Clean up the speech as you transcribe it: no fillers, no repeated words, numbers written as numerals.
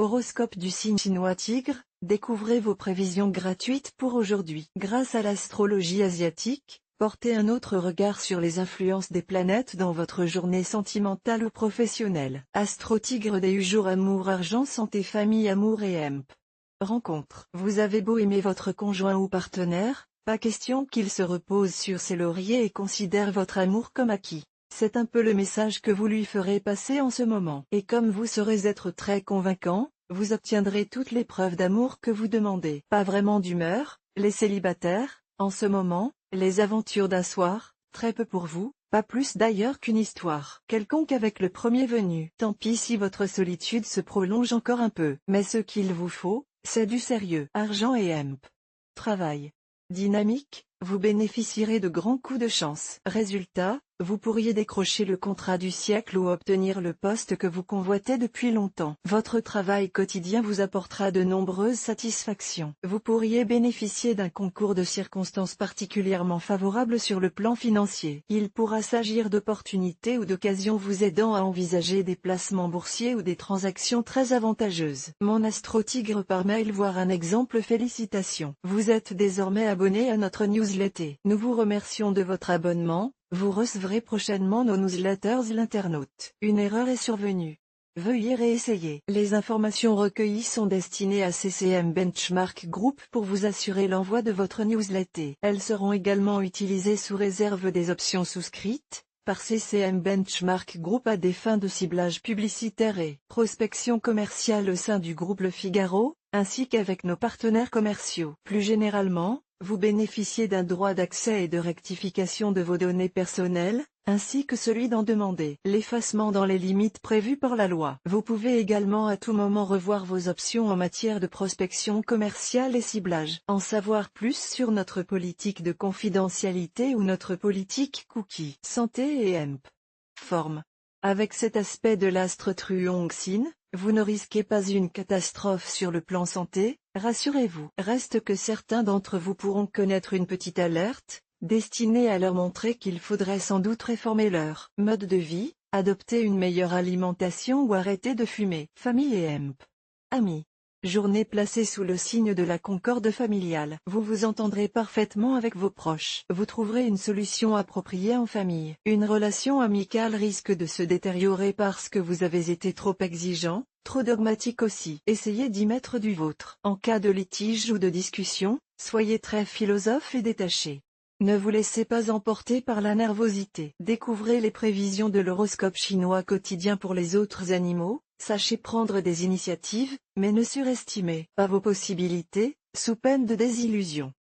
Horoscope du signe chinois Tigre, découvrez vos prévisions gratuites pour aujourd'hui. Grâce à l'astrologie asiatique, portez un autre regard sur les influences des planètes dans votre journée sentimentale ou professionnelle. Astro Tigre des jours amour argent santé famille amour et emp. Rencontre. Vous avez beau aimer votre conjoint ou partenaire, pas question qu'il se repose sur ses lauriers et considère votre amour comme acquis. C'est un peu le message que vous lui ferez passer en ce moment. Et comme vous saurez être très convaincant, vous obtiendrez toutes les preuves d'amour que vous demandez. Pas vraiment d'humeur, les célibataires, en ce moment, les aventures d'un soir, très peu pour vous, pas plus d'ailleurs qu'une histoire quelconque avec le premier venu. Tant pis si votre solitude se prolonge encore un peu. Mais ce qu'il vous faut, c'est du sérieux. Argent et emp. Travail. Dynamique, vous bénéficierez de grands coups de chance. Résultat, vous pourriez décrocher le contrat du siècle ou obtenir le poste que vous convoitez depuis longtemps. Votre travail quotidien vous apportera de nombreuses satisfactions. Vous pourriez bénéficier d'un concours de circonstances particulièrement favorables sur le plan financier. Il pourra s'agir d'opportunités ou d'occasions vous aidant à envisager des placements boursiers ou des transactions très avantageuses. Mon astro tigre par mail voir un exemple. Félicitations. Vous êtes désormais abonné à notre newsletter. Nous vous remercions de votre abonnement. Vous recevrez prochainement nos newsletters. L'internaute. Une erreur est survenue. Veuillez réessayer. Les informations recueillies sont destinées à CCM Benchmark Group pour vous assurer l'envoi de votre newsletter. Elles seront également utilisées sous réserve des options souscrites par CCM Benchmark Group à des fins de ciblage publicitaire et prospection commerciale au sein du groupe Le Figaro, ainsi qu'avec nos partenaires commerciaux. Plus généralement, vous bénéficiez d'un droit d'accès et de rectification de vos données personnelles, ainsi que celui d'en demander l'effacement dans les limites prévues par la loi. Vous pouvez également à tout moment revoir vos options en matière de prospection commerciale et ciblage. En savoir plus sur notre politique de confidentialité ou notre politique cookie. Santé et emp. Forme. Avec cet aspect de l'astre Truong-Sin, vous ne risquez pas une catastrophe sur le plan santé, rassurez-vous. Reste que certains d'entre vous pourront connaître une petite alerte, destinée à leur montrer qu'il faudrait sans doute réformer leur mode de vie, adopter une meilleure alimentation ou arrêter de fumer. Famille et emp. Amis. Journée placée sous le signe de la concorde familiale. Vous vous entendrez parfaitement avec vos proches. Vous trouverez une solution appropriée en famille. Une relation amicale risque de se détériorer parce que vous avez été trop exigeant, trop dogmatique aussi. Essayez d'y mettre du vôtre. En cas de litige ou de discussion, soyez très philosophe et détaché. Ne vous laissez pas emporter par la nervosité. Découvrez les prévisions de l'horoscope chinois quotidien pour les autres animaux. Sachez prendre des initiatives, mais ne surestimez pas vos possibilités, sous peine de désillusion.